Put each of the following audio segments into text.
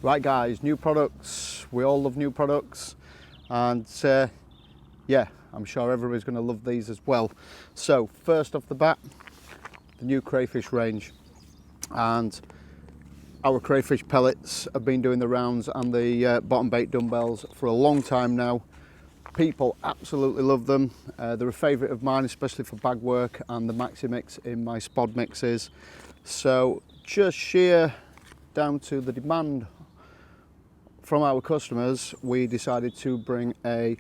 Right guys, new products. We all love new products, and yeah, I'm sure everybody's going to love these as well. So first off the bat, the new crayfish range, and our crayfish pellets have been doing the rounds, and the bottom bait dumbbells for a long time now. People absolutely love them. They're a favourite of mine, especially for bag work and the maxi mix in my spod mixes. So just sheer down to the demand from our customers, we decided to bring a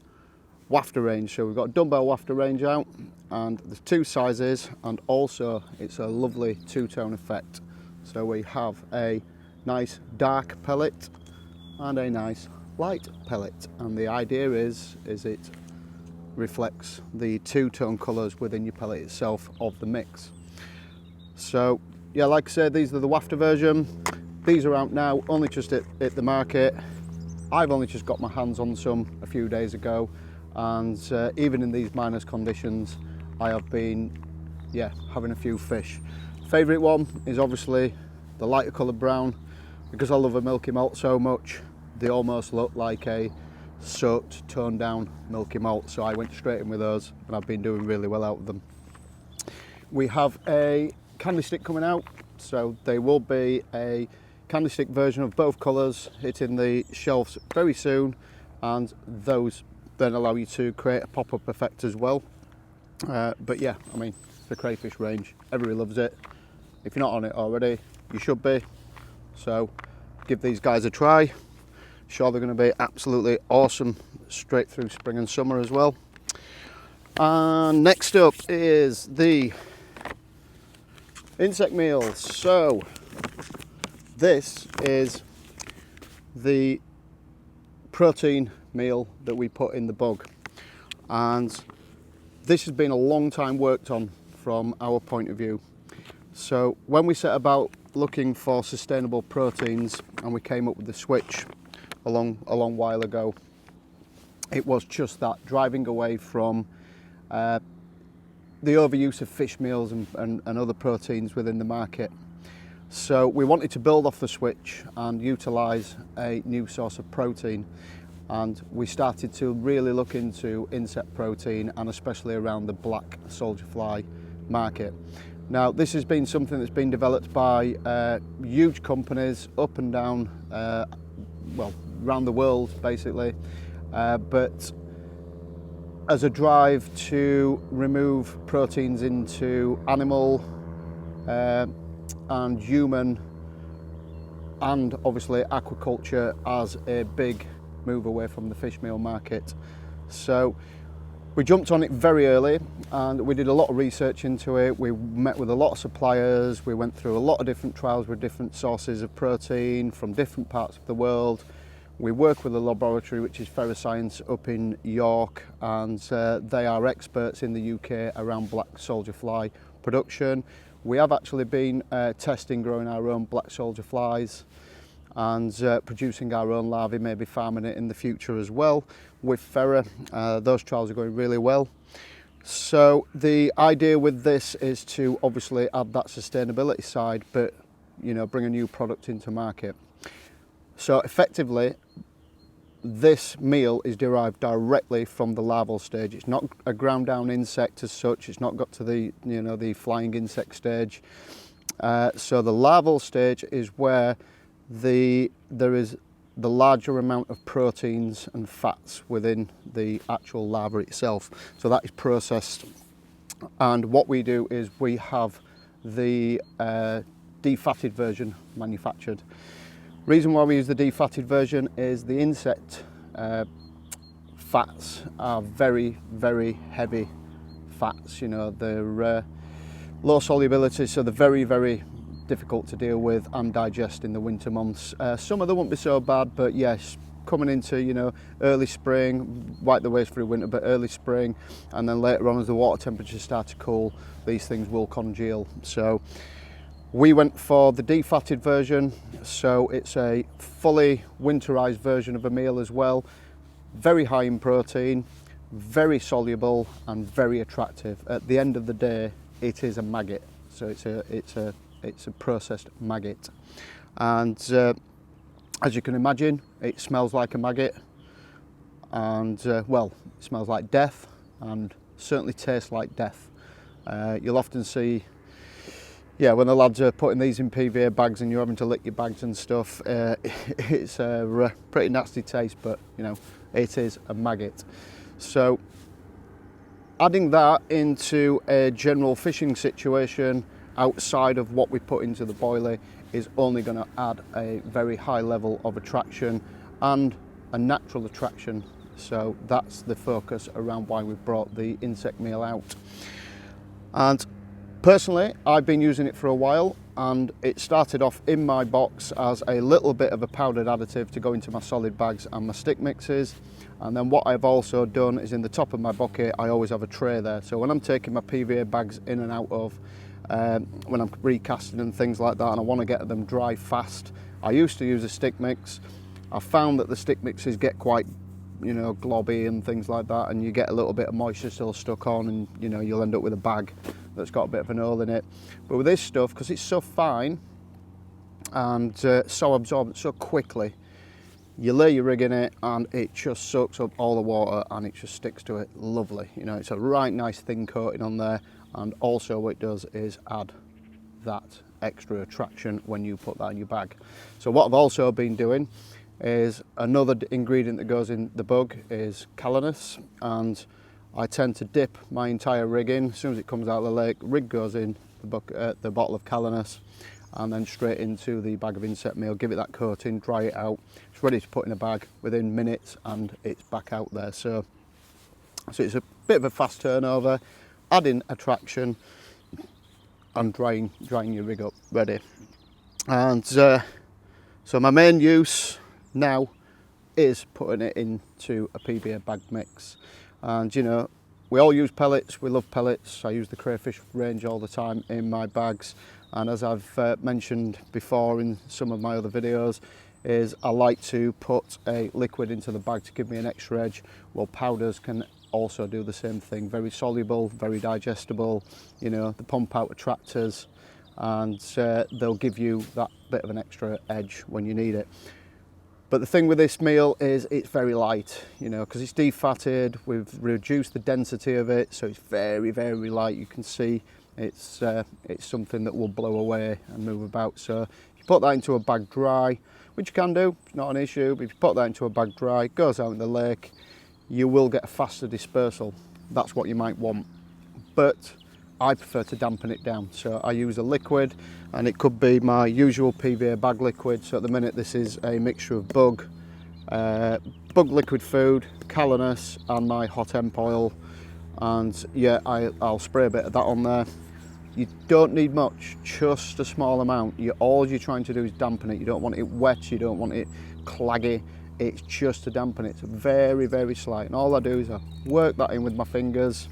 wafter range. So we've got a dumbbell wafter range out, and there's two sizes, and also it's a lovely two-tone effect. So we have a nice dark pellet and a nice light pellet, and the idea is it reflects the two-tone colours within your pellet itself of the mix. So yeah, like I said, these are the wafter version. These are out now, only just hit the market. I've only just got my hands on some a few days ago, and even in these minus conditions, I have been having a few fish. Favourite one is obviously the lighter coloured brown, because I love a milky malt so much. They almost look like a soaked, toned down milky malt, so I went straight in with those, and I've been doing really well out of them. We have a candy stick coming out, so there will be a candy stick version of both colours hitting the shelves very soon, and those then allow you to create a pop-up effect as well. But yeah, I mean, the crayfish range, everybody loves it. If you're not on it already, you should be. So give these guys a try. Sure, they're going to be absolutely awesome straight through spring and summer as well. And next up is the insect meals. So this is the protein meal that we put in the bug, and this has been a long time worked on from our point of view. So when we set about looking for sustainable proteins, and we came up with the switch a long while ago, it was just that, driving away from the overuse of fish meals and other proteins within the market. So we wanted to build off the switch and utilise a new source of protein, and we started to really look into insect protein, and especially around the black soldier fly market. Now, this has been something that's been developed by huge companies up and down, well, around the world basically, but as a drive to remove proteins into animal and human, and obviously aquaculture as a big move away from the fish meal market. So we jumped on it very early, and we did a lot of research into it. We met with a lot of suppliers. We went through a lot of different trials with different sources of protein from different parts of the world. We work with a laboratory which is Ferroscience up in York, and they are experts in the UK around black soldier fly production. We have actually been testing growing our own black soldier flies and producing our own larvae, maybe farming it in the future as well with Ferra. Those trials are going really well. So the idea with this is to obviously add that sustainability side, but bring a new product into market. So effectively, this meal is derived directly from the larval stage. It's not a ground down insect as such. It's not got to the the flying insect stage. So the larval stage is where there is the larger amount of proteins and fats within the actual larva itself. So that is processed, and what we do is we have the defatted version manufactured. Reason why we use the defatted version is the insect fats are very, very heavy fats. They're low solubility, so they're very, very difficult to deal with and digest in the winter months. Some of them won't be so bad, but yes, coming into early spring, wipe the ways through winter, but early spring, and then later on as the water temperatures start to cool, these things will congeal. So we went for the defatted version, so it's a fully winterized version of a meal as well. Very high in protein, very soluble, and very attractive. At the end of the day, it is a maggot, so it's a processed maggot. And As you can imagine, it smells like a maggot, and well, it smells like death, and certainly tastes like death. You'll often see, yeah, when the lads are putting these in PVA bags and you're having to lick your bags and stuff, it's a pretty nasty taste, but you know, it is a maggot. So adding that into a general fishing situation outside of what we put into the boilie is only going to add a very high level of attraction and a natural attraction. So that's the focus around why we've brought the insect meal out. And personally, I've been using it for a while, and it started off in my box as a little bit of a powdered additive to go into my solid bags and my stick mixes. And then what I've also done is in the top of my bucket, I always have a tray there. So when I'm taking my PVA bags in and out of, when I'm recasting and things like that, and I want to get them dry fast, I used to use a stick mix. I found that the stick mixes get quite, you know, globby and things like that, and you get a little bit of moisture still stuck on, and you know, you'll end up with a bag that's got a bit of an hole in it. But with this stuff, because it's so fine and so absorbent so quickly, you lay your rig in it and it just soaks up all the water and it just sticks to it lovely. You know, it's a right nice thin coating on there, and also what it does is add that extra attraction when you put that in your bag. So what I've also been doing is, another ingredient that goes in the bug is calanus, and I tend to dip my entire rig in. As soon as it comes out of the lake, rig goes in the bottle of calanus, and then straight into the bag of insect meal, give it that coating, dry it out. It's ready to put in a bag within minutes and it's back out there. So it's a bit of a fast turnover, adding attraction and drying your rig up ready. And so my main use now is putting it into a PVA bag mix. And you know, we all use pellets, we love pellets. I use the Crayfish range all the time in my bags, and as I've mentioned before in some of my other videos, is I like to put a liquid into the bag to give me an extra edge. Well, powders can also do the same thing, very soluble, very digestible, you know, the pump out attractors, and they'll give you that bit of an extra edge when you need it. But the thing with this meal is it's very light, you know, because it's defatted. We've reduced the density of it, so it's very, very light. You can see it's something that will blow away and move about. So if you put that into a bag dry, which you can do, it's not an issue, but if you put that into a bag dry, it goes out in the lake, you will get a faster dispersal. That's what you might want. But I prefer to dampen it down, so I use a liquid, and it could be my usual PVA bag liquid. So at the minute this is a mixture of bug liquid food, calanus and my hot hemp oil, and yeah, I'll spray a bit of that on there. You don't need much, just a small amount. All you're trying to do is dampen it. You don't want it wet, you don't want it claggy, it's just to dampen it. It's very, very slight, and all I do is I work that in with my fingers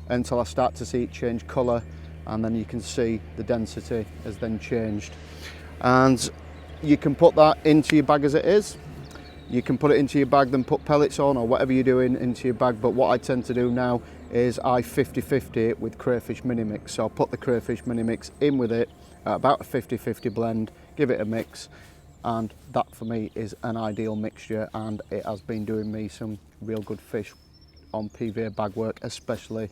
until I start to see it change colour, and then you can see the density has then changed. And you can put that into your bag as it is. You can put it into your bag, then put pellets on or whatever you're doing into your bag. But what I tend to do now is I 50-50 it with Crayfish mini mix. So I'll put the Crayfish mini mix in with it at about a 50-50 blend, give it a mix, and that for me is an ideal mixture, and it has been doing me some real good fish on PVA bag work, especially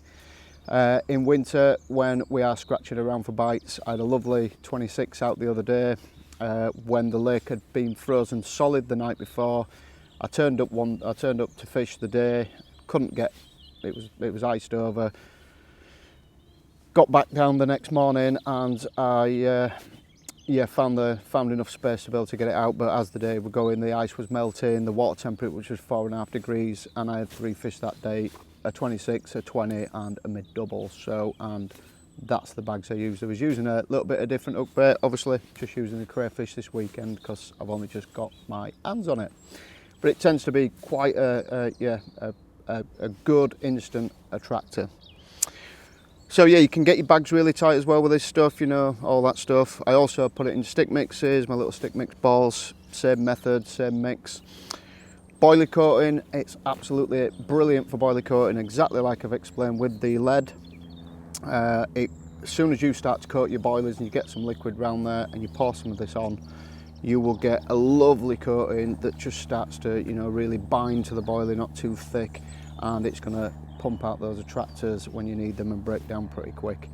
in winter when we are scratching around for bites. I had a lovely 26 out the other day when the lake had been frozen solid the night before. I turned up to fish the day, couldn't get, it was iced over. Got back down the next morning, and I found enough space to be able to get it out. But as the day was going, the ice was melting, the water temperature which was 4.5 degrees, and I had 3 fish that day, a 26, a 20 and a mid double. So, and that's the bags I used. I was using a little bit of different hook bait, obviously just using the Crayfish this weekend because I've only just got my hands on it. But it tends to be quite a good instant attractor. So yeah, you can get your bags really tight as well with this stuff, you know, all that stuff. I also put it in stick mixes, my little stick mix balls, same method, same mix. Boilie coating, it's absolutely brilliant for boilie coating, exactly like I've explained with the lead. As soon as you start to coat your boilies and you get some liquid around there and you pour some of this on, you will get a lovely coating that just starts to, you know, really bind to the boilie, not too thick, and it's going to pump out those attractors when you need them and break down pretty quick.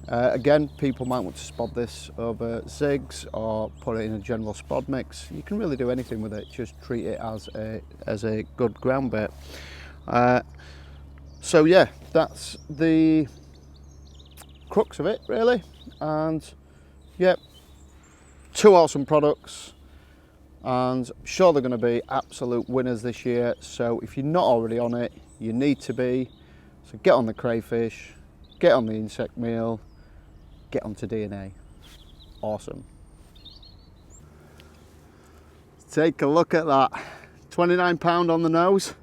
Again, people might want to spod this over zigs or put it in a general spod mix. You can really do anything with it, just treat it as a good ground bait. So yeah, that's the crux of it really, and yeah, 2 awesome products, and I'm sure they're going to be absolute winners this year. So if you're not already on it, you need to be. So get on the crayfish, get on the insect meal, get onto DNA. Awesome. Take a look at that, £29 on the nose,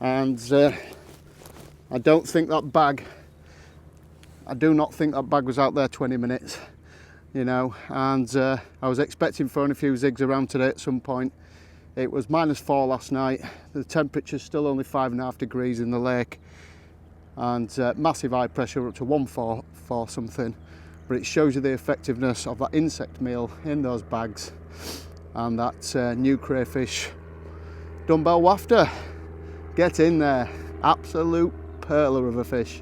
and I don't think that bag, I do not think that bag was out there 20 minutes, you know, and I was expecting throwing a few zigs around today at some point. It was -4 last night, the temperature's still only 5.5 degrees in the lake, and massive high pressure up to 144 something, but it shows you the effectiveness of that insect meal in those bags and that new crayfish dumbbell wafter. Get in there, absolute perler of a fish.